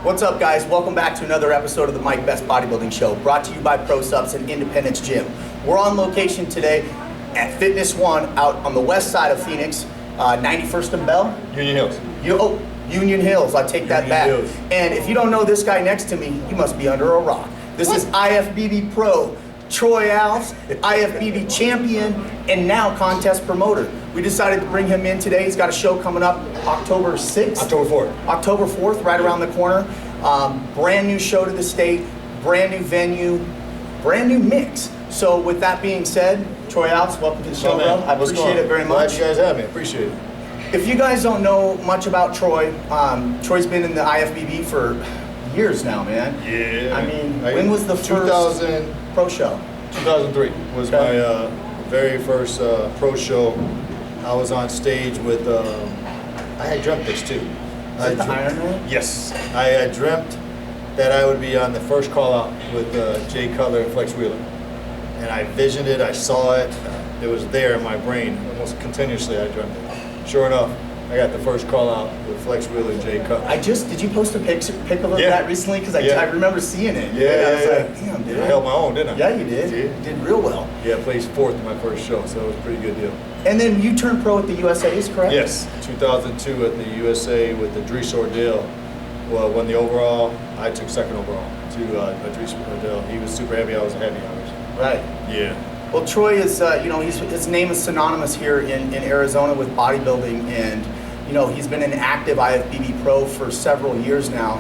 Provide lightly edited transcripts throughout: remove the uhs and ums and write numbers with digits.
What's up, guys? Welcome back to another episode of the Mike Best Bodybuilding Show, brought to you by Pro Subs and Independence Gym. We're on location today at Fitness One out on the west side of Phoenix, 91st and Bell. Union Hills. Union Hills. I take that back. Hills. And if you don't know this guy next to me, you must be under a rock. This is IFBB Pro, Troy Alves, IFBB champion, and now contest promoter. We decided to bring him in today. He's got a show coming up October 6th. October 4th. October 4th, right around the corner. Brand new show to the state, brand new venue, brand new mix. So with that being said, Troy Alves, welcome to the show, bro. I appreciate it very much. Glad you guys have me. Appreciate it. If you guys don't know much about Troy, Troy's been in the IFBB for years now, man. Yeah. I mean, when was the first pro show? 2003 was my very first pro show. I was on stage with, I had dreamt this too. Is it the Ironman? Yes. I had dreamt that I would be on the first call out with Jay Cutler and Flex Wheeler. And I visioned it, I saw it, it was there in my brain, almost continuously I dreamt it. Sure enough, I got the first call out with Flex Wheeler and Jay Cutler. Did you post a pic of that recently? Because I remember seeing it. I was like, damn, dude. I held my own, didn't I? Yeah, you did. You did real well. Yeah, I placed fourth in my first show, so it was a pretty good deal. And then you turned pro at the USA's, correct? Yes, 2002 at the USA with Idris Ordell. Well, won the overall. I took second overall to Idris Ordell. He was super heavy, I was heavy, obviously. Right. Yeah. Well, Troy is, his name is synonymous here in Arizona with bodybuilding, and he's been an active IFBB Pro for several years now.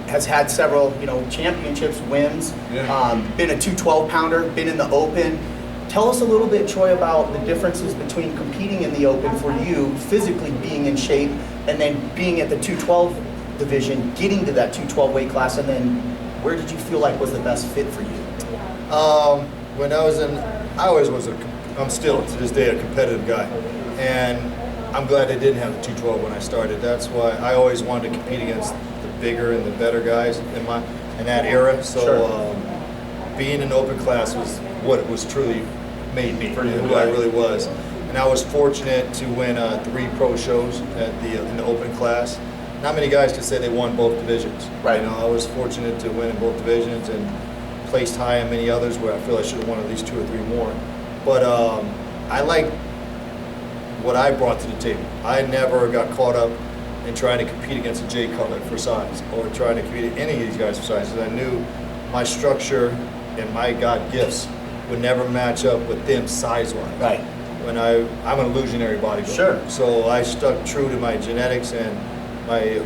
Has had several, championships, wins. Yeah. Been a 212 pounder, been in the open. Tell us a little bit, Troy, about the differences between competing in the open for you, physically being in shape, and then being at the 212 division, getting to that 212 weight class, and then where did you feel like was the best fit for you? When I was I always was I'm still to this day a competitive guy, and I'm glad I didn't have the 212 when I started. That's why I always wanted to compete against the bigger and the better guys in that era. So sure. Being in open class was what it was truly made me who I really was. And I was fortunate to win 3 pro shows in the open class. Not many guys can say they won both divisions. Right. I was fortunate to win in both divisions and placed high in many others where I feel I should have won at least 2 or 3 more. But I like what I brought to the table. I never got caught up in trying to compete against a Jay Cutler for size or trying to compete with any of these guys for size, because I knew my structure and my God gifts would never match up with them size-wise. Right. When I'm an illusionary bodybuilder. Sure. So I stuck true to my genetics and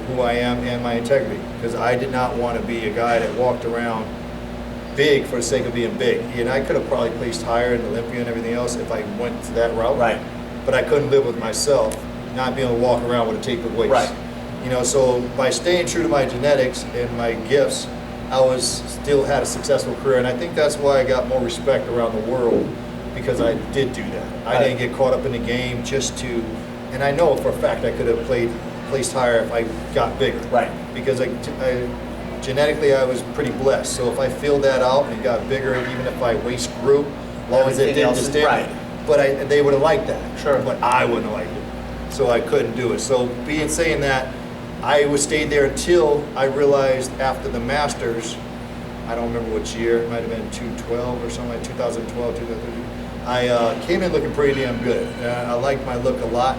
who I am and my integrity, because I did not want to be a guy that walked around big for the sake of being big. And I could have probably placed higher in Olympia and everything else if I went to that route. Right. But I couldn't live with myself not being able to walk around with a tapered waist. Right. So by staying true to my genetics and my gifts, I still had a successful career, and I think that's why I got more respect around the world, because I did do that. I didn't get caught up in the game just to, and I know for a fact I could have placed higher if I got bigger. Right. Because genetically I was pretty blessed. So if I filled that out and got bigger, even if my waist grew, as long as it didn't distend, but they would have liked that. Sure. But I wouldn't have liked it. So I couldn't do it. So saying that, I would stay there until I realized after the Masters, I don't remember which year, it might have been 2012 or something like 2012, 2013. I came in looking pretty damn good. I liked my look a lot,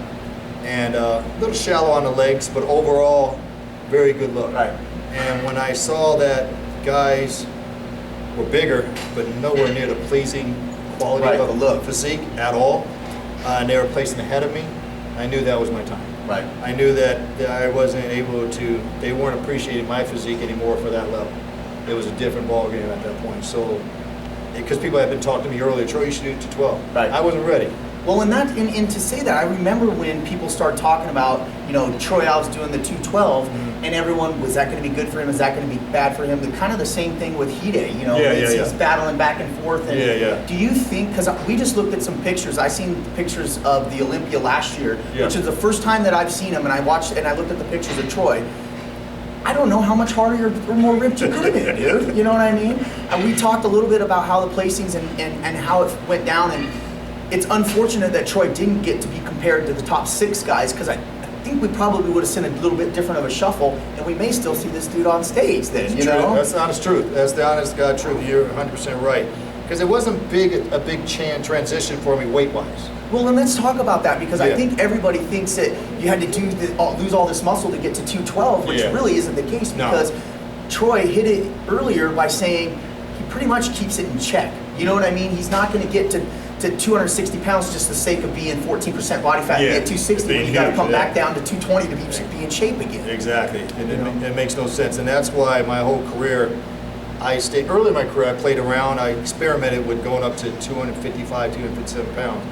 and a little shallow on the legs, but overall, very good look. Right. And when I saw that guys were bigger, but nowhere near the pleasing quality of look, physique at all, and they were placing ahead of me, I knew that was my time. Right. I knew that I wasn't able to, they weren't appreciating my physique anymore for that level. It was a different ball game at that point. So, because people had been talking to me earlier, Troy, you should do 212. Right. I wasn't ready. Well, and to say that, I remember when people started talking about, Troy Alves doing the 212, and everyone, was that going to be good for him? Is that going to be bad for him? Kind of the same thing with Hide, he's battling back and forth. And do you think, because we just looked at some pictures, I seen pictures of the Olympia last year, which is the first time that I've seen him, and I watched and I looked at the pictures of Troy. I don't know how much harder or more ripped you could have been, dude. You know what I mean? And we talked a little bit about how the placings and how it went down, and it's unfortunate that Troy didn't get to be compared to the top 6 guys, because I think think we probably would have seen a little bit different of a shuffle, and we may still see this dude on stage then, you know? That's the honest truth. That's the honest God truth. You're 100% right. Because it wasn't a big transition for me weight-wise. Well, then let's talk about that, because I think everybody thinks that you had to lose all this muscle to get to 212, which really isn't the case, because Troy hit it earlier by saying he pretty much keeps it in check. You know what I mean? He's not going to get to 260 pounds just for the sake of being 14% body fat and be at 260 when you got to come back down to 220 to be in shape again. Exactly. And it makes no sense. And that's why my whole career, I stayed early in my career, I played around, I experimented with going up to 255, 257 pounds.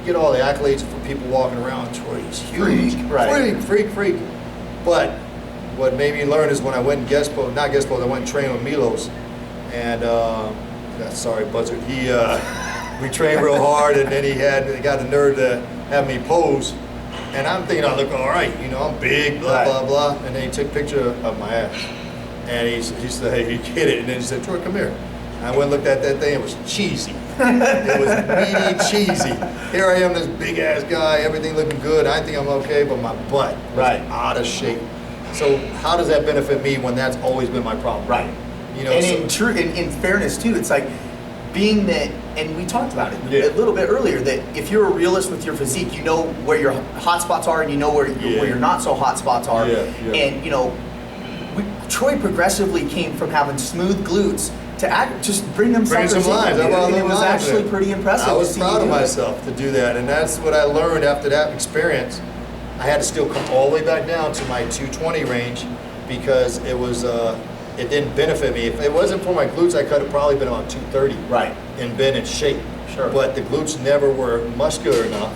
You get all the accolades from people walking around, Troy's huge, freak. But what made me learn is when I went and I went and trained with Milos, and sorry, Buzzard, we trained real hard, and then he got the nerve to have me pose, and I'm thinking I look all right, you know, I'm big, blah, blah, and then he took a picture of my ass, and he said, hey, you get it, and then he said, Troy, come here. And I went and looked at that thing, it was cheesy. It was meaty, cheesy. Here I am, this big ass guy, everything looking good, I think I'm okay, but my butt was out of shape. So how does that benefit me when that's always been my problem? Right. You know, and in fairness too, it's like being that, and we talked about it a little bit earlier, that if you're a realist with your physique, you know where your hot spots are and you know where your not so hot spots are. And you know, Troy progressively came from having smooth glutes to just bring them some lines. And it was actually pretty impressive. I was proud of myself to do that, and that's what I learned after that experience. I had to still come all the way back down to my 220 range because it was it didn't benefit me. If it wasn't for my glutes, I could have probably been on 230 and been in shape. But the glutes never were muscular enough.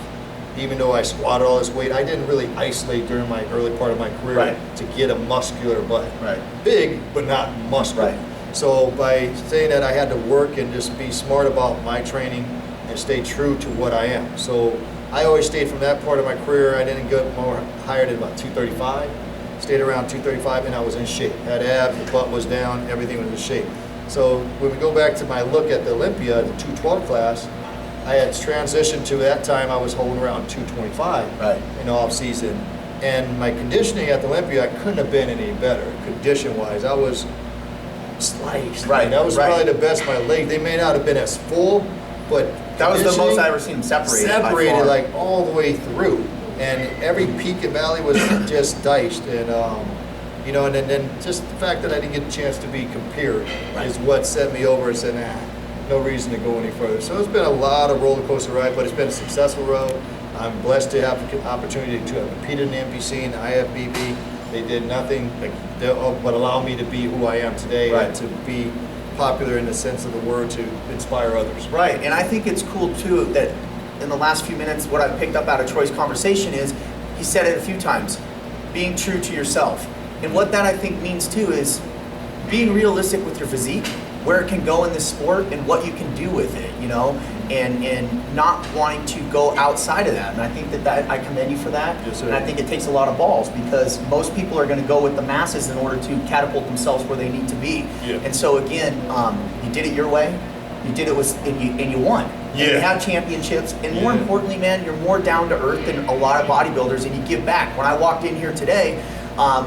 Even though I squatted all this weight, I didn't really isolate during my early part of my career to get a muscular butt. Big, but not muscular. So by saying that, I had to work and just be smart about my training and stay true to what I am. So I always stayed from that part of my career. I didn't go higher than about 235. Stayed around 235, and I was in shape. Had abs, the butt was down, everything was in shape. So when we go back to my look at the Olympia, the 212 class, I had transitioned to that time I was holding around 225 in off season. And my conditioning at the Olympia, I couldn't have been any better condition-wise. I was sliced. That was probably the best. My legs, they may not have been as full, but that was the most I ever seen them separated like all the way through. And every peak and valley was just diced. And you know, and then just the fact that I didn't get a chance to be compared is what set me over and said, no reason to go any further. So it's been a lot of roller coaster ride, but it's been a successful road. I'm blessed to have the opportunity to have competed in the NPC and the IFBB. They did nothing but allow me to be who I am today and to be popular in the sense of the word, to inspire others. And I think it's cool too that in the last few minutes, what I've picked up out of Troy's conversation is, he said it a few times, being true to yourself. And what that I think means too is being realistic with your physique, where it can go in this sport and what you can do with it, you know, and not wanting to go outside of that. And I think that I commend you for that. And I think it takes a lot of balls, because most people are going to go with the masses in order to catapult themselves where they need to be. And so again, you did it your way, you did it and you won. And you have championships, and more importantly, man, you're more down to earth than a lot of bodybuilders, and you give back. When I walked in here today,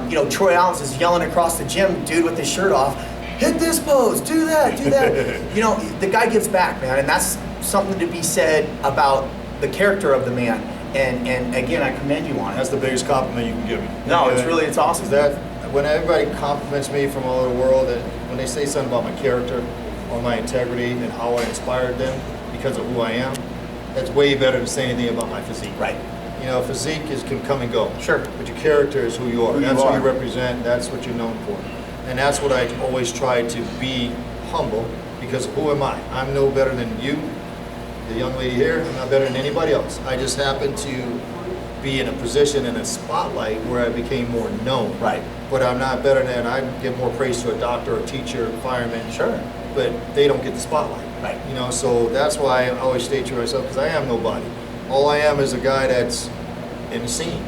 you know, Troy Alves is yelling across the gym, dude with his shirt off, hit this pose, do that, do that. You know, the guy gives back, man, and that's something to be said about the character of the man. And again, I commend you on it. That's the biggest compliment you can give me. No, it's awesome. That when everybody compliments me from all over the world, and when they say something about my character or my integrity and how I inspired them because of who I am, that's way better than saying anything about my physique. You know, physique can come and go. But your character is who you are. That's what you represent. That's what you're known for. And that's what I always try to be humble, because who am I? I'm no better than you, the young lady here. I'm not better than anybody else. I just happen to be in a position in a spotlight where I became more known. But I'm not better than, I give more praise to a doctor, a teacher, a fireman. But they don't get the spotlight. You know, so that's why I always stay true to myself, because I am nobody. All I am is a guy that's in the scene.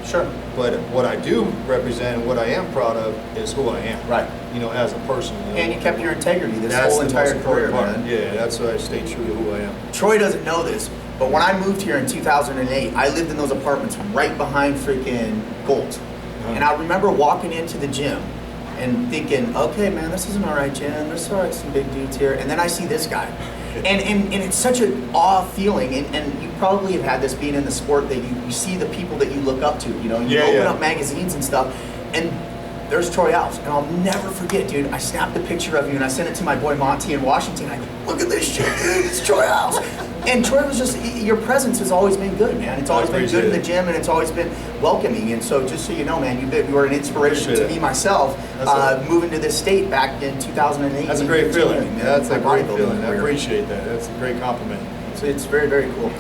But what I do represent and what I am proud of is who I am. You know, as a person. You know? And you kept your integrity this whole entire career, man. Yeah, that's why I stay true to who I am. Troy doesn't know this, But when I moved here in 2008, I lived in those apartments right behind freaking Gold. And I remember walking into the gym and thinking, okay, man, this is an all right gym. There's all right, some big dudes here. And then I see this guy. And it's such an awe feeling. And you probably have had this being in the sport that you see the people that you look up to. You know, you open up magazines and stuff. And there's Troy Alves, and I'll never forget, dude. I snapped a picture of you and I sent it to my boy Monty in Washington. I go, look at this shit, dude, it's Troy Alves. And Troy was just, your presence has always been good, man. It's always been good in the gym, and it's always been welcoming. And so just so you know, man, you were an inspiration to me myself, moving to this state back in 2008. That's a great feeling. That's a great feeling. I appreciate that. That's a great compliment. So it's very, very cool.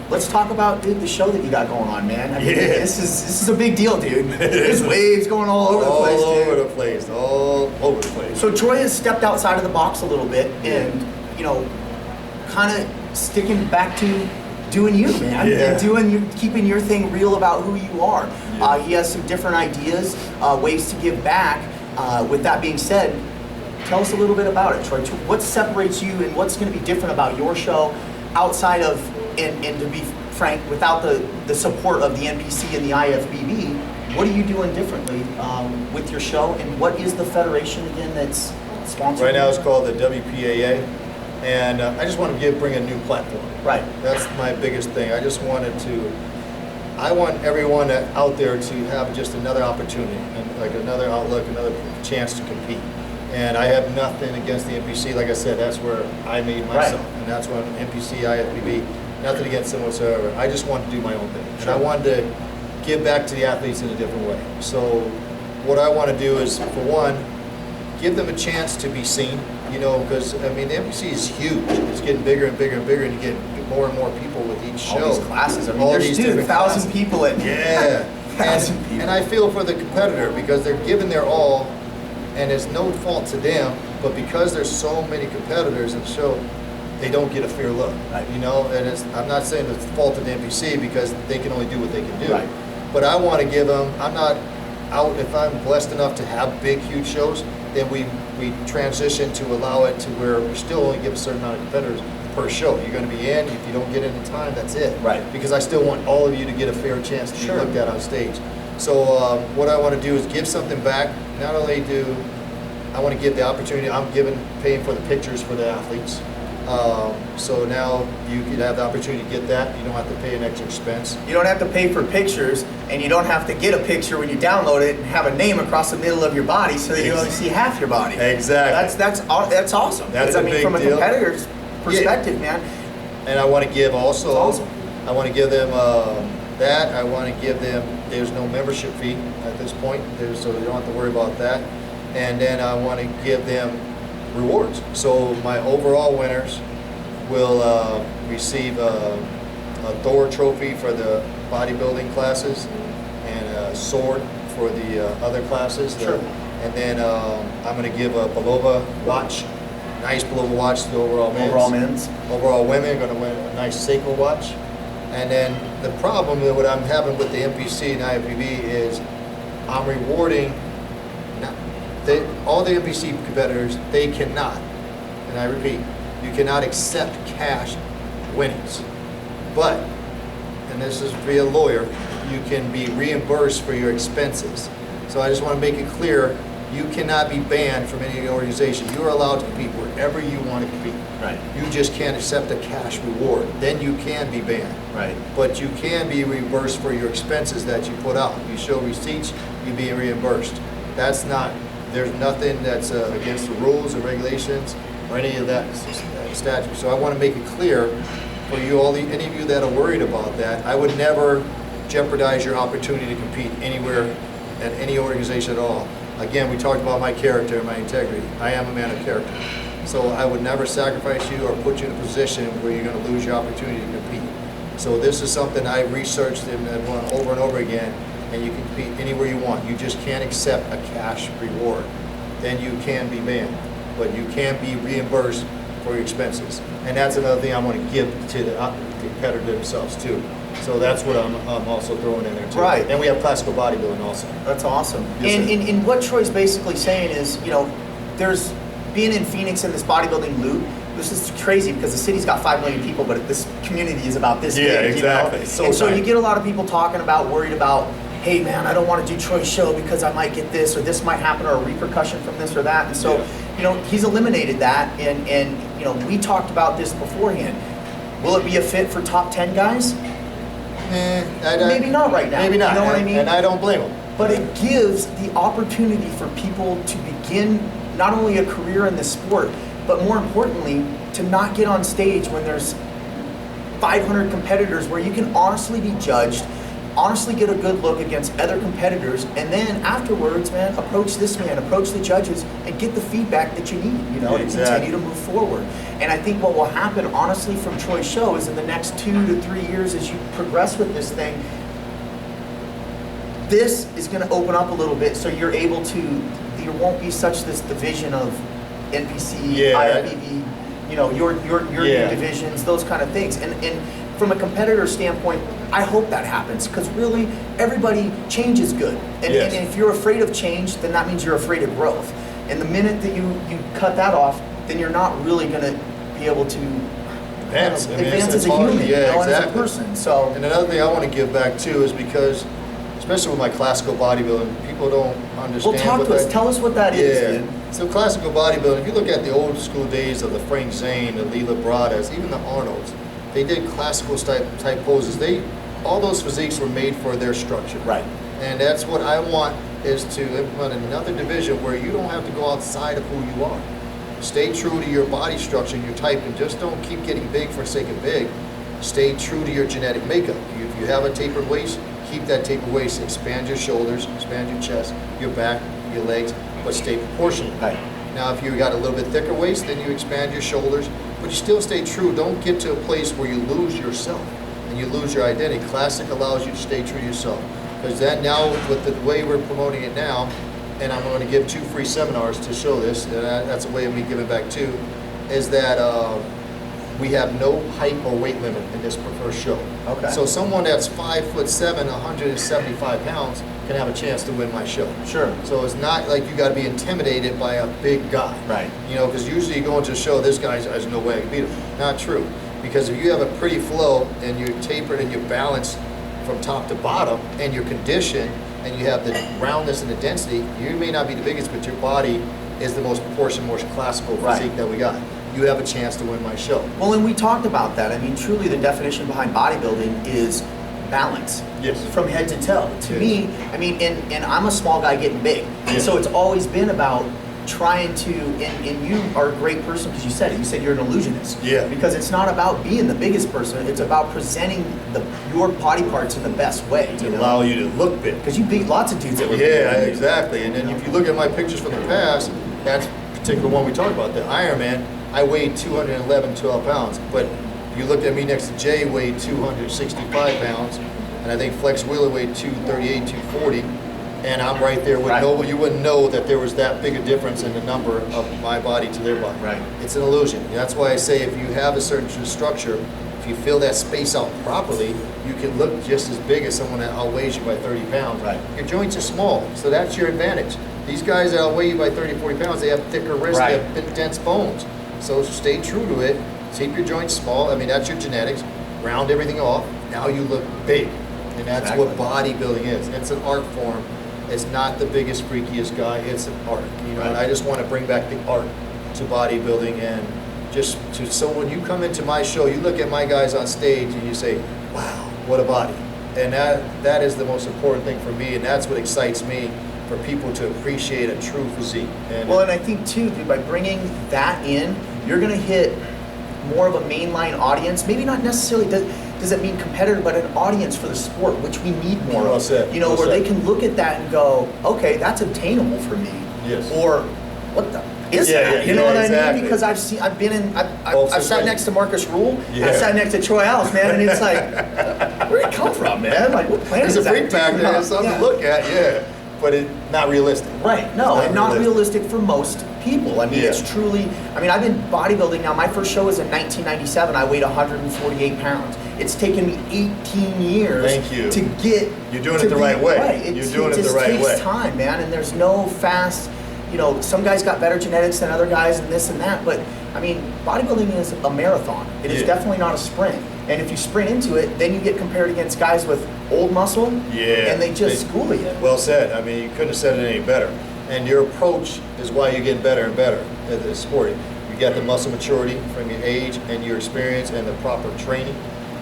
Let's talk about, dude, the show that you got going on, man. I mean, this is a big deal, dude. There's waves going all over the place, dude. All over the place. So Troy has stepped outside of the box a little bit, and you know, kind of sticking back to doing you, man, and keeping your thing real about who you are. He has some different ideas, ways to give back. With that being said, tell us a little bit about it, Troy. What separates you, and what's going to be different about your show outside of, and to be frank, without the support of the NPC and the IFBB, what are you doing differently with your show, and what is the federation again that's sponsored? Right now it's called the WPAA, and I just want to bring a new platform. Right. That's my biggest thing. I want everyone out there to have just another opportunity, and like another outlook, another chance to compete. And I have nothing against the NPC. Like I said, that's where I made myself, and that's when NPC, IFBB, nothing against them whatsoever. I just wanted to do my own thing, and I wanted to give back to the athletes in a different way. So what I want to do is, for one, give them a chance to be seen, you know, because I mean the NPC is huge. It's getting bigger and bigger and bigger, and you get more and more people with each show. All these classes. I mean, there's 1,000 people at and I feel for the competitor because they're giving their all, and it's no fault to them, but because there's so many competitors in the show, they don't get a fair look, you know. And I'm not saying it's the fault of the NPC because they can only do what they can do. But I want to give them. I'm not out if I'm blessed enough to have big, huge shows. Then we transition to allow it to where we still only give a certain amount of competitors per show. You're going to be in. If you don't get in in time, that's it. Because I still want all of you to get a fair chance to be looked at on stage. So what I want to do is give something back. Not only do I want to give the opportunity, I'm paying for the pictures for the athletes. So now you could have the opportunity to get that. You don't have to pay an extra expense. You don't have to pay for pictures, and you don't have to get a picture when you download it and have a name across the middle of your body so that you only see half your body. Exactly. That's awesome. That's a big deal. From a competitor's perspective, man. And I want to give also, I want to give them that. I want to give them, there's no membership fee at this point, so you don't have to worry about that. And then I want to give them rewards. So my overall winners will receive a Thor trophy for the bodybuilding classes and a sword for the other classes. And then I'm going to give a Belova watch, nice Belova watch to the overall men's. Overall women are going to win a nice Seiko watch. And then the problem that what I'm having with the NPC and IFBB is I'm rewarding all the NPC competitors. They cannot, and I repeat, you cannot accept cash winnings. But, and this is via lawyer, you can be reimbursed for your expenses. So I just want to make it clear, you cannot be banned from any organization. You are allowed to compete wherever you want to compete. You just can't accept a cash reward. Then you can be banned. But you can be reimbursed for your expenses that you put out. You show receipts, you're being reimbursed. That's not, there's nothing that's against the rules or regulations or any of that statute. So I want to make it clear for you all, any of you that are worried about that, I would never jeopardize your opportunity to compete anywhere at any organization at all. Again, we talked about my character and my integrity. I am a man of character. So I would never sacrifice you or put you in a position where you're going to lose your opportunity to compete. So this is something I researched and run over and over again, and you can compete anywhere you want. You just can't accept a cash reward. Then you can be banned, but you can be reimbursed for your expenses. And that's another thing I want to give to the competitor themselves too. So that's what I'm also throwing in there too. And we have classical bodybuilding also. That's awesome. And what Troy's basically saying is, you know, there's being in Phoenix in this bodybuilding loop, this is crazy because the city's got 5 million people, but this community is about this Yeah, big, exactly. You know? So and so tight. you get a lot of people talking about, worried about, hey man, I don't want to do Troy's show because I might get this or this might happen or a repercussion from this or that. And so, you know, he's eliminated that. And you know, we talked about this beforehand. Will it be a fit for top 10 guys? Maybe not right now. Maybe not. You know what I mean? And I don't blame him. But it gives the opportunity for people to begin not only a career in the sport, but more importantly, to not get on stage when there's 500 competitors where you can honestly be judged, honestly get a good look against other competitors, and then afterwards, man, approach this man, approach the judges, and get the feedback that you need, you know, to continue to move forward. And I think what will happen, honestly, from Troy's show is in the next 2 to 3 years as you progress with this thing, this is going to open up a little bit so you're able to, there won't be such this division of NPC, IFBB, you know, your new divisions, those kind of things. And from a competitor standpoint, I hope that happens because really everybody, change is good. And if you're afraid of change, then that means you're afraid of growth. And the minute that you cut that off, then you're not really going to be able to advance as a human, you know, as a person. So, and another thing I want to give back too is because, especially with my classical bodybuilding, people don't understand. Well, talk to us. Tell us what that is, dude. So classical bodybuilding, if you look at the old school days of the Frank Zane, the Lee Labradas, even the Arnolds, they did classical type poses. All those physiques were made for their structure. Right. And that's what I want, is to implement another division where you don't have to go outside of who you are. Stay true to your body structure and your type, and just don't keep getting big for the sake of big. Stay true to your genetic makeup. If you have a tapered waist, keep that tapered waist. Expand your shoulders, expand your chest, your back, your legs, but stay proportional. Right. Now, if you got a little bit thicker waist, then you expand your shoulders, but you still stay true. Don't get to a place where you lose yourself and you lose your identity. Classic allows you to stay true to yourself. Because then now, with the way we're promoting it now, and I'm going to give 2 free seminars to show this, and that's a way of me giving back too, is that we have no height or weight limit in this first show. Okay. So someone that's 5'7", 175 pounds can have a chance to win my show. Sure. So it's not like you got to be intimidated by a big guy. Right. You know, because usually you go into a show, this guy has no way I can beat him. Not true. Because if you have a pretty flow and you're tapered and you're balanced from top to bottom and you're conditioned and you have the roundness and the density, you may not be the biggest, but your body is the most proportioned, most classical physique that we got. You have a chance to win my show. Well, and we talked about that. I mean, truly the definition behind bodybuilding is balance. Yes. From head to toe. To me, I mean, and I'm a small guy getting big. And so it's always been about trying to, and you are a great person because you said it. You said you're an illusionist. Yeah. Because it's not about being the biggest person. It's about presenting your body parts in the best way. To allow you to look big. Because you beat lots of dudes that were big. Yeah, exactly. And then if you look at my pictures from the past, that's particular one we talked about, the Ironman, I weighed 211, 12 pounds. But if you looked at me next to Jay, weighed 265 pounds. And I think Flex Wheeler weighed 238, 240. And I'm right there with nobody. You wouldn't know that there was that big a difference in the number of my body to their body. Right. It's an illusion. That's why I say if you have a certain structure, if you fill that space out properly, you can look just as big as someone that outweighs you by 30 pounds. Right. Your joints are small, so that's your advantage. These guys that outweigh you by 30, 40 pounds, they have thicker wrists, they have big, dense bones. So stay true to it. Keep your joints small. I mean, that's your genetics. Round everything off. Now you look big. And that's what bodybuilding is. It's an art form. It's not the biggest, freakiest guy. It's an art. You know, and I just want to bring back the art to bodybuilding, and just to, so when you come into my show, you look at my guys on stage and you say, wow, what a body. And that is the most important thing for me, and that's what excites me, for people to appreciate a true physique. And well, and I think too, dude, by bringing that in, you're going to hit more of a mainline audience. Maybe not necessarily does it mean competitor, but an audience for the sport, which we need more of. You know, where they can look at that and go, okay, that's obtainable for me. Yes. Or what the is that? You know what I mean? Because I've sat next to Marcus Rule. I've sat next to Troy Alves, man, and it's like, where'd it come from, man? Like, what planet is that? There's a freak factor. There's something to look at, but it's not realistic. Right, no, and not realistic for most people. I mean, it's truly, I mean, I've been bodybuilding now. My first show was in 1997. I weighed 148 pounds. It's taken me 18 years to get You're doing it the right way. You're doing it the right way. It just takes time, man, and there's no fast, you know, some guys got better genetics than other guys and this and that, but I mean, bodybuilding is a marathon. It is definitely not a sprint. And if you sprint into it, then you get compared against guys with old muscle, and they just school you. Well said. I mean, you couldn't have said it any better. And your approach is why you're getting better and better at this sport. You got the muscle maturity from your age and your experience and the proper training.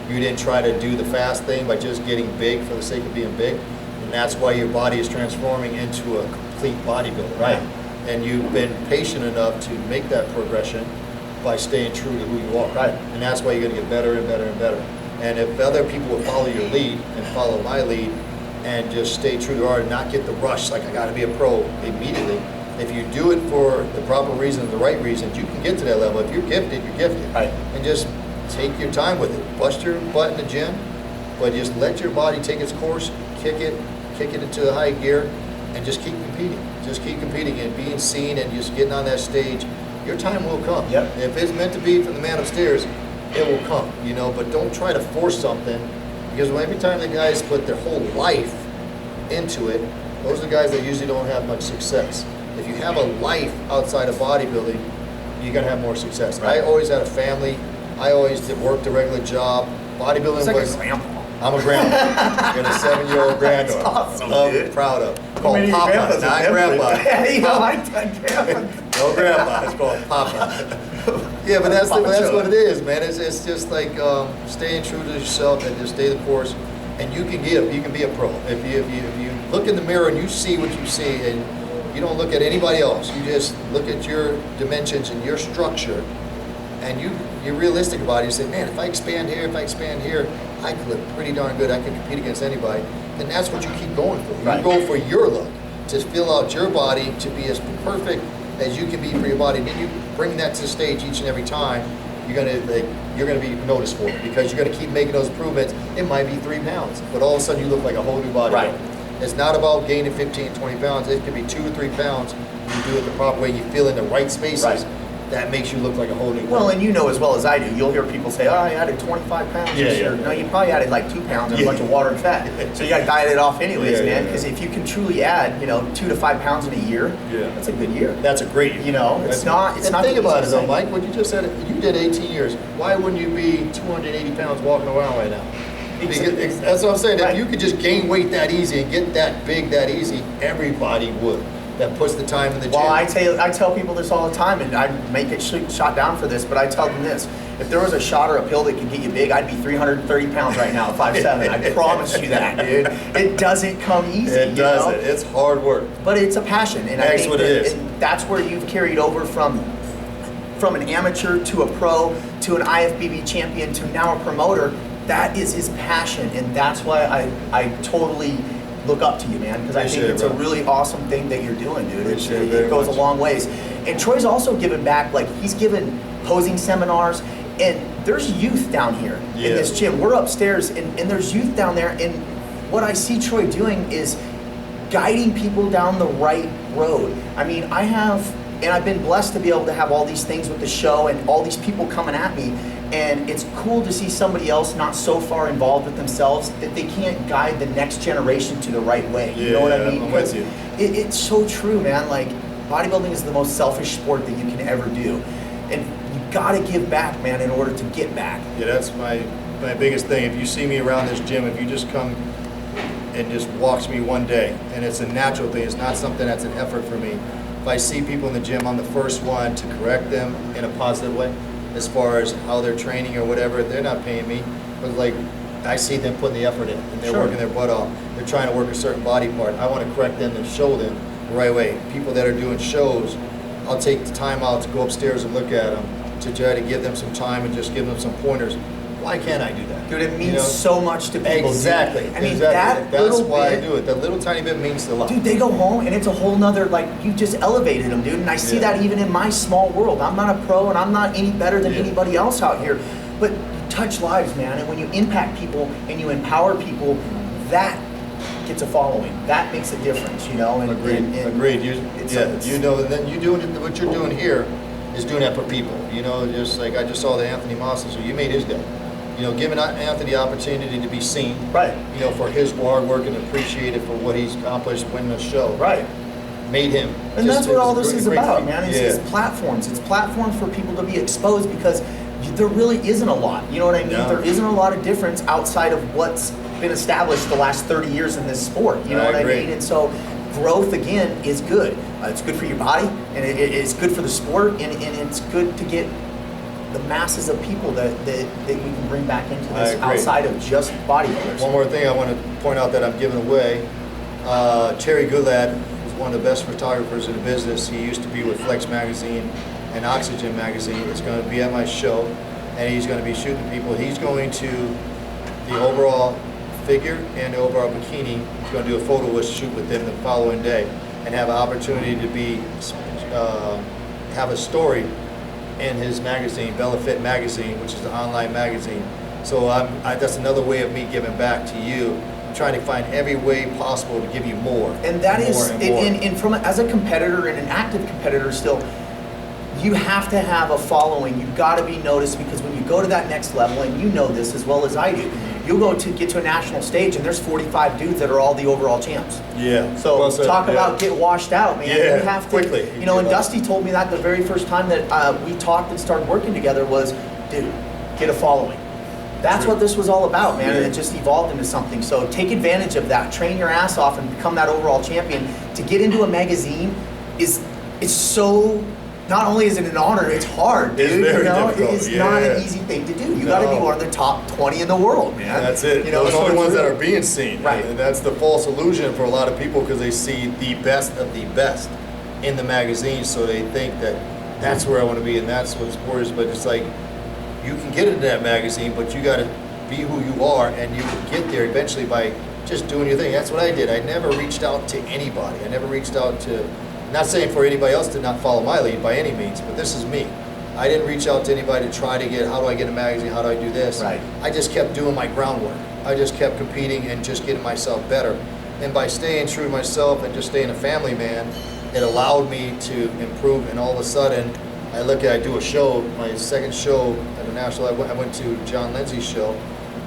You didn't try to do the fast thing by just getting big for the sake of being big. And that's why your body is transforming into a complete bodybuilder. Right. And you've been patient enough to make that progression by staying true to who you are. Right. And that's why you're going to get better and better and better. And if other people will follow your lead and follow my lead and just stay true to art and not get the rush, like I got to be a pro immediately, if you do it for the proper reasons, the right reasons, you can get to that level. If you're gifted, you're gifted. Right. And just take your time with it. Bust your butt in the gym, but just let your body take its course, kick it into the high gear, and just keep competing. Just keep competing and being seen and just getting on that stage. Your time will come. Yep. If it's meant to be from the man upstairs, it will come, you know, but don't try to force something, because every time the guys put their whole life into it, those are the guys that usually don't have much success. If you have a life outside of bodybuilding, you're gonna have more success. Right. I always had a family. I always worked a regular job. Bodybuilding It's like was... a grandpa. I'm a grandpa. I got a 7-year-old granddaughter. That's awesome, I'm dude. proud of. How Called many Papa, grandpas not have them? Grandpa. You know, I grandpa. No grandpa, it's called Papa. Yeah, but that's what it is, man. It's just like staying true to yourself and just stay the course. And you can be a pro. If you look in the mirror and you see what you see, and you don't look at anybody else, you just look at your dimensions and your structure, and you're realistic about it. You say, man, if I expand here, I could look pretty darn good. I can compete against anybody. Then that's what you keep going for. You go for your look, to fill out your body to be as perfect as you can be for your body. And then you bring that to the stage each and every time. You're gonna be noticed for it, because you're gonna keep making those improvements. It might be 3 pounds, but all of a sudden you look like a whole new body. Right. It's not about gaining 15, 20 pounds. It could be 2 or 3 pounds. You do it the proper way. You feel in the right spaces. Right. That makes you look like a whole new Well, person. and you know as well as I do, you'll hear people say, oh, I added 25 pounds this year. No, you probably added like 2 pounds and a bunch of water and fat. So you got to diet it off anyways, man, because if you can truly add, 2 to 5 pounds in a year, that's a good year. That's a great year. It's not Think about it though, Mike, what you just said, you did 18 years. Why wouldn't you be 280 pounds walking around right now? Because, that's what I'm saying. If you could just gain weight that easy and get that big that easy, everybody would. That puts the time in the gym. Well, I tell people this all the time, and I make it shot down for this, but I tell them this. If there was a shot or a pill that could get you big, I'd be 330 pounds right now at 5'7". I promise you that, dude. It doesn't come easy. It doesn't. It's hard work. But it's a passion. And That's what it is. And that's where you've carried over from an amateur to a pro to an IFBB champion to now a promoter. That is his passion, and that's why I totally look up to you, man, because I think it's a really awesome thing that you're doing, dude. It goes a long ways. And Troy's also given back, like he's given posing seminars, and there's youth down here in this gym. We're upstairs, and there's youth down there, and what I see Troy doing is guiding people down the right road. I mean, I've been blessed to be able to have all these things with the show and all these people coming at me. And it's cool to see somebody else not so far involved with themselves that they can't guide the next generation to the right way. You know what I mean? I'm with you. It's so true, man. Like, bodybuilding is the most selfish sport that you can ever do. And you gotta give back, man, in order to get back. Yeah, that's my biggest thing. If you see me around this gym, if you just come and just watch me one day, and it's a natural thing, it's not something that's an effort for me. If I see people in the gym, I'm the first one to correct them in a positive way. As far as how they're training or whatever, they're not paying me. But like, I see them putting the effort in, and they're working their butt off. They're trying to work a certain body part. I want to correct them and show them the right way. People that are doing shows, I'll take the time out to go upstairs and look at them, to try to give them some time and just give them some pointers. Why can't I do that? Dude, it means so much to people. Exactly. I mean, exactly. That's why bit, I do it. That little tiny bit means a lot. Dude, they go home and it's a whole nother, like, you just elevated them, dude. And I see that even in my small world. I'm not a pro and I'm not any better than anybody else out here. But you touch lives, man. And when you impact people and you empower people, that gets a following. That makes a difference, And, Agreed. Agreed. Then you doing it, what you're doing here is doing that for people. Just like I just saw the Anthony Moss, so you made his day. Giving Anthony the opportunity to be seen, right? For his hard work and appreciated for what he's accomplished, winning the show, right? made him. And that's what all this is about, feat. man. It's platforms. It's platforms for people to be exposed, because there really isn't a lot. You know what I mean? No. There isn't a lot of difference outside of what's been established the last 30 years in this sport. You know what I mean? And so growth, again, is good. It's good for your body, and it's good for the sport, and it's good to get the masses of people that we can bring back into this outside of just bodybuilders. One more thing I want to point out that I'm giving away. Terry Goodlad is one of the best photographers in the business. He used to be with Flex Magazine and Oxygen Magazine. Is going to be at my show, and he's going to be shooting people. He's going to the overall figure and the overall bikini. He's going to do a photo shoot with them the following day, and have an opportunity to be have a story in his magazine, Bella Fit Magazine, which is an online magazine. So that's another way of me giving back to you. I'm trying to find every way possible to give you more. And that and is, more and more. and from as a competitor and an active competitor still, you have to have a following. You've got to be noticed, because when you go to that next level, and you know this as well as I do, you'll go to get to a national stage, and there's 45 dudes that are all the overall champs. Yeah. So well said, talk about get washed out, man. Yeah, you have to, quickly. You know, and Dusty told me that the very first time that we talked and started working together was, dude, get a following. That's what this was all about, man, and it just evolved into something. So take advantage of that. Train your ass off and become that overall champion. To get into a magazine it's so. Not only is it an honor, it's hard, dude. It's very difficult. It is not an easy thing to do. You got to be one of the top 20 in the world, man. That's it. You know, those are the only ones that are being seen. Right. And that's the false illusion for a lot of people, because they see the best of the best in the magazine, so they think that that's where I want to be and that's what sport is. But it's like, you can get into that magazine, but you got to be who you are, and you can get there eventually by just doing your thing. That's what I did. I never reached out to anybody. I never reached out to. Not saying for anybody else to not follow my lead by any means, but this is me. I didn't reach out to anybody to try to get, how do I get a magazine, how do I do this? Right. I just kept doing my groundwork. I just kept competing and just getting myself better. And by staying true to myself and just staying a family man, it allowed me to improve. And all of a sudden, I do a show, my second show at the national, I went to John Lindsay's show,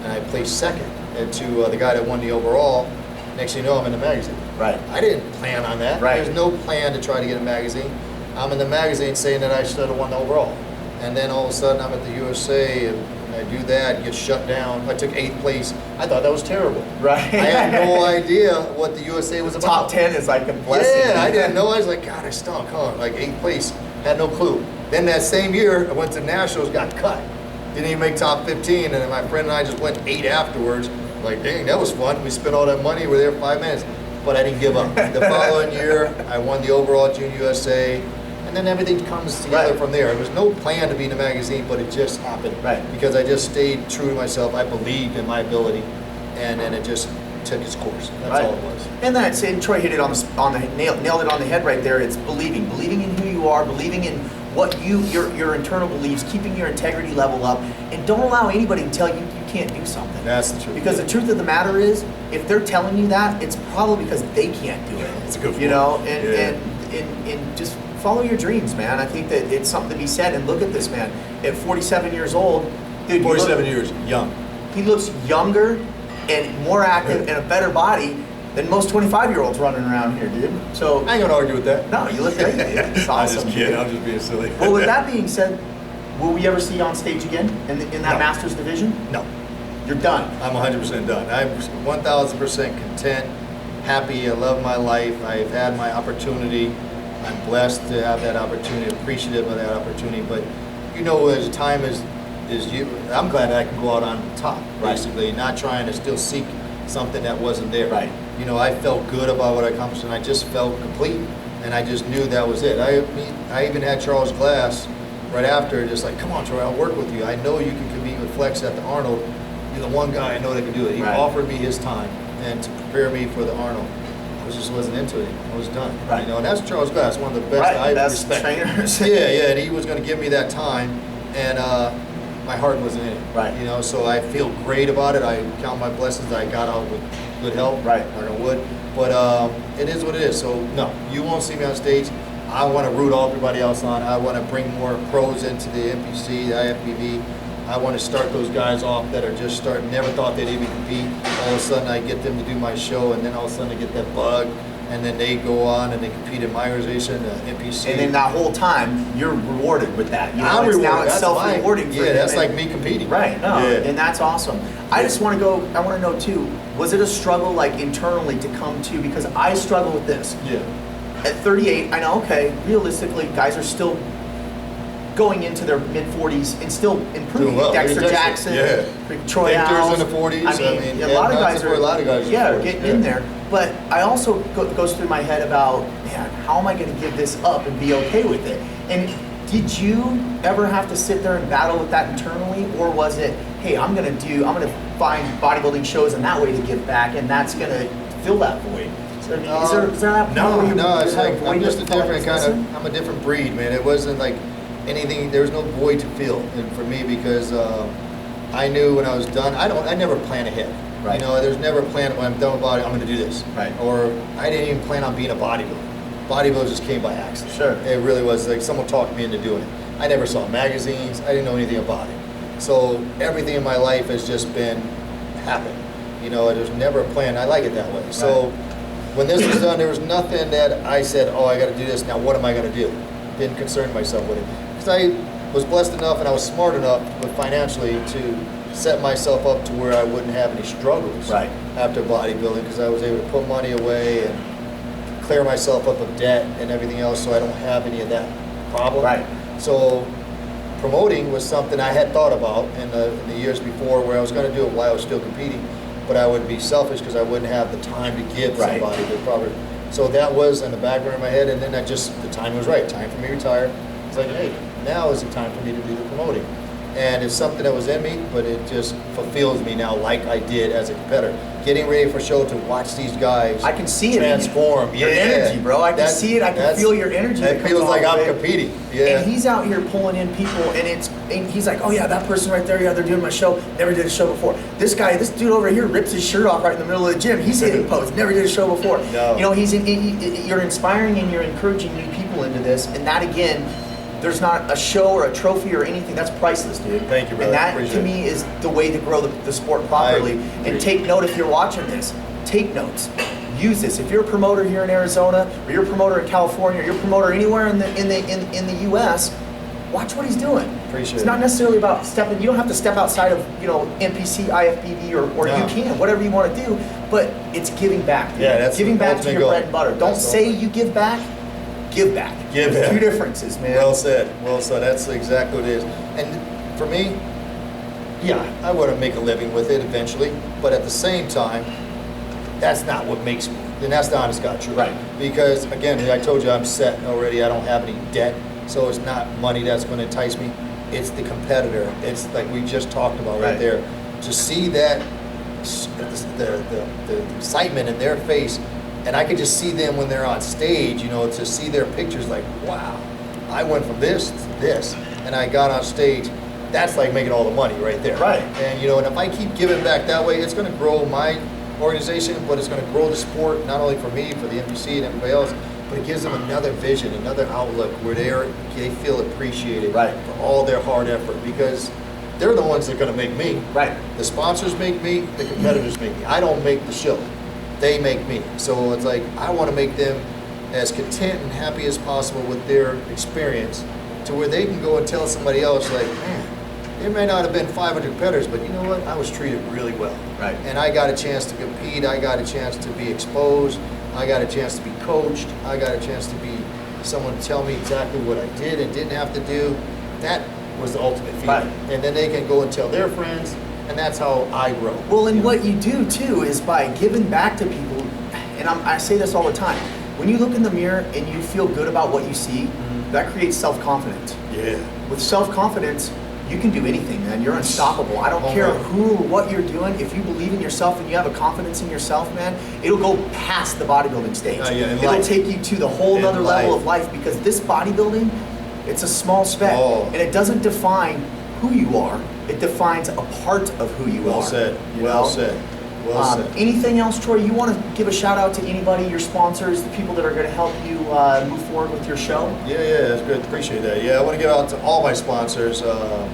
and I placed second to the guy that won the overall. Next thing you know, I'm in the magazine. Right. I didn't plan on that. Right. There's no plan to try to get a magazine. I'm in the magazine saying that I should have won the overall. And then all of a sudden I'm at the USA, and I do that, get shut down. I took 8th place. I thought that was terrible. Right. I had no idea what the USA was about. Top 10 is like a blessing. Yeah, I didn't know. I was like, God, I stunk, huh? Like 8th place. Had no clue. Then that same year, I went to Nationals, got cut. Didn't even make top 15, and then my friend and I just went 8 afterwards. Like, dang, that was fun. We spent all that money. We were there 5 minutes. But I didn't give up. The following year, I won the overall Junior USA, and then everything comes together from there. There was no plan to be in the magazine, but it just happened. Right. Because I just stayed true to myself. I believed in my ability, and then it just took its course. That's all it was. And that's it. Troy hit it nailed it on the head right there. It's believing in who you are, believing in what your internal beliefs, keeping your integrity level up, and don't allow anybody to tell you you can't do something. That's the truth. Because the truth of the matter is, if they're telling you that, it's probably because they can't do it. It's a good point. You know, and just follow your dreams, man. I think that it's something to be said. And look at this man at 47 years old, dude. 47 years, young. He looks younger and more active and a better body than most 25-years running around here, dude. So I ain't gonna argue with that. no, you look great, dude. It's awesome. I'm just kidding. I'm just being silly. Well, with that being said, will we ever see you on stage again in that No. Masters division? No. You're done. I'm 100% done. I'm 1,000% content, happy. I love my life. I've had my opportunity. I'm blessed to have that opportunity, appreciative of that opportunity. But you know, as time is you, I'm glad I can go out on top, basically, not trying to still seek something that wasn't there. Right. You know, I felt good about what I accomplished, and I just felt complete, and I just knew that was it. I even had Charles Glass right after, just like, come on, Troy, I'll work with you. I know you can compete with Flex at the Arnold. You're the one guy I know that can do it. He offered me his time and to prepare me for the Arnold. I just wasn't into it. I was done. Right. You know, and that's Charles Glass, one of the best I respect. Trainers. Yeah, and he was going to give me that time, and my heart wasn't in it. Right. You know, so I feel great about it. I count my blessings that I got out with good help. Right. Knock on wood. But it is what it is. So no, you won't see me on stage. I want to root everybody else on. I want to bring more pros into the NPC, the IFBB. I want to start those guys off that are just starting, never thought they'd even compete. All of a sudden I get them to do my show, and then all of a sudden I get that bug, and then they go on and they compete in my organization, NPC. And then that whole time, you're rewarded with that. You know, I'm rewarded. Now it's That's self-rewarding. Yeah, that's like me competing. Right, no, and that's awesome. I just want to go, I want to know too, was it a struggle like internally to come to, because I struggle with this. Yeah. At 38, I know, okay, realistically, guys are still going into their mid-40s and still improving. Well. Dexter Jackson, Troy Alves. In the 40s. I mean, a lot of guys are getting in there. But I also goes through my head about, man, how am I going to give this up and be okay with it? And did you ever have to sit there and battle with that internally, or was it, hey, I'm going to find bodybuilding shows in that way to give back, and that's going to fill that void? So, I mean, is there that point no, it's like I'm just a different kind of. I'm a different breed, man. It wasn't like anything. There was no void to fill, and for me, because I knew when I was done. I never plan ahead. Right. You know, there's never a plan when I'm done with body, I'm going to do this. Right. Or I didn't even plan on being a bodybuilder. Bodybuilding just came by accident. Sure. It really was like someone talked me into doing it. I never saw magazines. I didn't know anything about it. So everything in my life has just been happen. You know, there's never a plan. I like it that way. Right. So when this was done, there was nothing that I said, oh, I got to do this. Now what am I going to do? Didn't concern myself with it. Because I was blessed enough and I was smart enough with financially to set myself up to where I wouldn't have any struggles after bodybuilding, because I was able to put money away and clear myself up of debt and everything else, so I don't have any of that problem. Right. So promoting was something I had thought about in the years before, where I was going to do it while I was still competing, but I would be selfish because I wouldn't have the time to give somebody the proper. So that was in the background of my head, and then the time was right. Time for me to retire. It's like, hey, now is the time for me to do the promoting. And it's something that was in me, but it just fulfills me now like I did as a competitor. Getting ready for show to watch these guys I can see transform. Your energy, bro. I can see it. I can feel your energy. It feels like I'm competing. Yeah. And he's out here pulling in people, and he's like, oh yeah, that person right there, yeah, they're doing my show. Never did a show before. This dude over here rips his shirt off right in the middle of the gym. He's hitting pose. Never did a show before. No. You know, you're inspiring and you're encouraging new people into this, and that again, there's not a show or a trophy or anything that's priceless, dude. Thank you, brother. And that to me is the way to grow the sport properly. And take note if you're watching this. Take notes. Use this. If you're a promoter here in Arizona, or you're a promoter in California, or you're a promoter anywhere in the U.S., watch what he's doing. Appreciate it's not necessarily about stepping. You don't have to step outside of NPC, IFBB, or you can whatever you want to do. But it's giving back. Dude. Yeah, that's giving back to your bread and butter. Don't say you give back. Give back. There's two differences, man. Well said. Well said. That's exactly what it is. And for me, yeah, I want to make a living with it eventually, but at the same time, that's not what makes me. And that's the honest God truth. Right. Because again, I told you I'm set already. I don't have any debt, so it's not money that's going to entice me. It's the competitor. It's like we just talked about right there. To see that, the excitement in their face. And I could just see them when they're on stage, you know, to see their pictures like, wow, I went from this to this, and I got on stage. That's like making all the money right there. Right. And, you know, and if I keep giving back that way, it's going to grow my organization, but it's going to grow the sport, not only for me, for the NPC and everybody else, but it gives them another vision, another outlook where they feel appreciated for all their hard effort, because they're the ones that are going to make me. Right. The sponsors make me, the competitors make me. I don't make the show. They make me. So it's like, I want to make them as content and happy as possible with their experience, to where they can go and tell somebody else, like, man, there may not have been 500 competitors, but you know what? I was treated really well. Right. And I got a chance to compete. I got a chance to be exposed. I got a chance to be coached. I got a chance to be someone to tell me exactly what I did and didn't have to do. That was the ultimate feeling. Right. And then they can go and tell their friends, and that's how I grow. Well, and what you do too is by giving back to people, and I say this all the time, when you look in the mirror and you feel good about what you see, that creates self-confidence. Yeah. With self-confidence, you can do anything, man. You're unstoppable. I don't care who or what you're doing. If you believe in yourself and you have a confidence in yourself, man, it'll go past the bodybuilding stage. It'll take you to the whole other level of life, because this bodybuilding, it's a small speck, and it doesn't define who you are. It defines a part of who you are. Well said. Well said. Well said. Anything else, Troy? You want to give a shout out to anybody, your sponsors, the people that are going to help you move forward with your show? Yeah, that's good. Appreciate that. Yeah, I want to give out to all my sponsors. I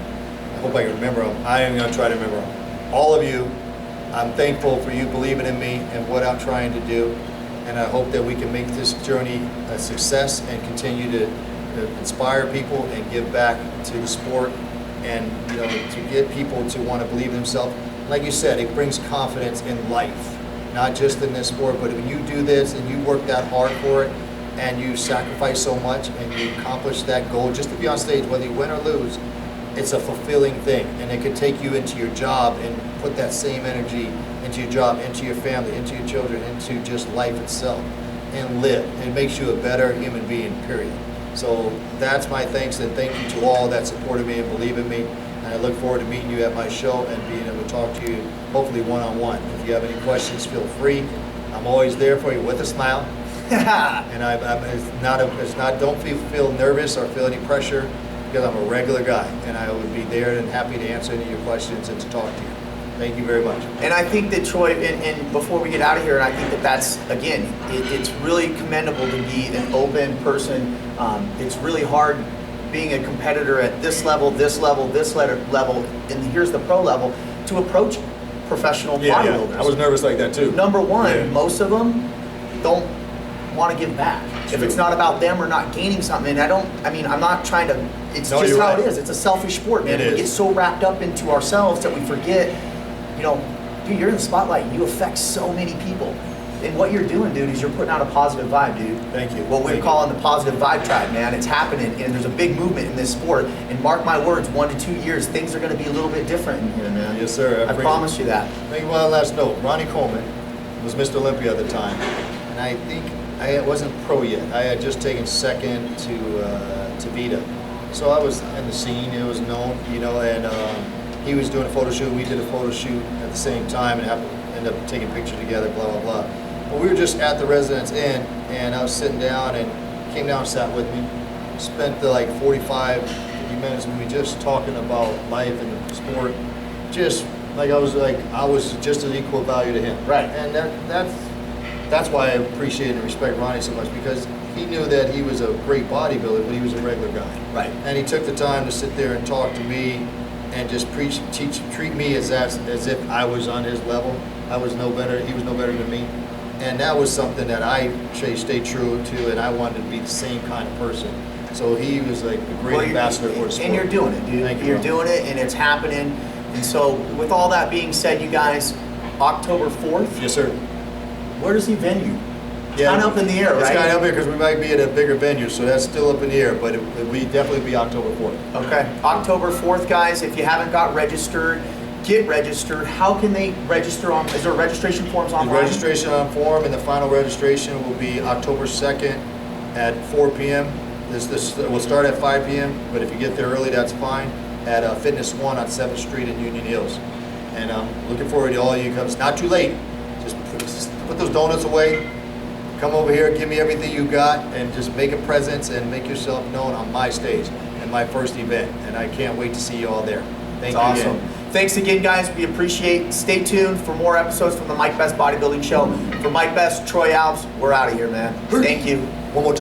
hope I can remember them. I am going to try to remember them. All of you, I'm thankful for you believing in me and what I'm trying to do. and I hope that we can make this journey a success and continue to inspire people and give back to the sport, and to get people to want to believe in themselves. Like you said, it brings confidence in life, not just in this sport, but when you do this and you work that hard for it and you sacrifice so much and you accomplish that goal just to be on stage, whether you win or lose, it's a fulfilling thing, and it can take you into your job and put that same energy into your job, into your family, into your children, into just life itself, and live. It makes you a better human being, period. So that's my thanks, and thank you to all that supported me and believe in me. And I look forward to meeting you at my show and being able to talk to you, hopefully one-on-one. If you have any questions, feel free. I'm always there for you with a smile. And don't feel nervous or feel any pressure, because I'm a regular guy, and I would be there and happy to answer any of your questions and to talk to you. Thank you very much. And I think that, Troy, and before we get out of here, and I think that that's, again, it's really commendable to be an open person. It's really hard being a competitor at this level, and here's the pro level, to approach professional bodybuilders. Yeah. I was nervous like that too. Number one, most of them don't want to give back. True. If it's not about them or not gaining something, I'm not trying to, it's just how it is. It's a selfish sport, man. We get so wrapped up into ourselves that we forget, dude, you're in the spotlight. You affect so many people. And what you're doing, dude, is you're putting out a positive vibe, dude. Thank you. What we're calling the positive vibe tribe, man. It's happening, and there's a big movement in this sport. And mark my words, 1 to 2 years, things are going to be a little bit different in here, man. Yes, sir. I promise you that. Thank you. One last note. Ronnie Coleman was Mr. Olympia at the time, and I think I wasn't pro yet. I had just taken second to Vita. So I was in the scene, it was known, and he was doing a photo shoot. We did a photo shoot at the same time and ended up taking a picture together, blah, blah, blah. But we were just at the Residence Inn, and I was sitting down, and he came down and sat with me. Spent the 45, 50 minutes with me just talking about life and the sport. Just like I was just an equal value to him. Right. And that's why I appreciate and respect Ronnie so much, because he knew that he was a great bodybuilder, but he was a regular guy. Right. And he took the time to sit there and talk to me and just treat me as if I was on his level. I was no better, he was no better than me. And that was something that I stayed true to, and I wanted to be the same kind of person. So he was like a great ambassador for the sport. And you're doing it, dude. You're doing it, and it's happening. And so with all that being said, you guys, October 4th. Yes, sir. Where's the venue? Yeah, kind of up in the air, right? It's kind of up here because we might be at a bigger venue, so that's still up in the air, but it will definitely be October 4th. Okay. October 4th, guys, if you haven't got registered, get registered. How can they register is there registration forms online? The registration form and the final registration will be October 2nd at 4 p.m. This will start at 5 p.m., but if you get there early, that's fine, at Fitness 1 on 7th Street in Union Hills. And I'm looking forward to all of you. It's not too late. Just put those donuts away. Come over here, give me everything you got, and just make a presence and make yourself known on my stage in my first event. And I can't wait to see you all there. Thank you awesome. Again. Thanks again, guys. We appreciate. Stay tuned for more episodes from the Mike Best Bodybuilding Show. For Mike Best, Troy Alves, we're out of here, man. Thank you. One more time.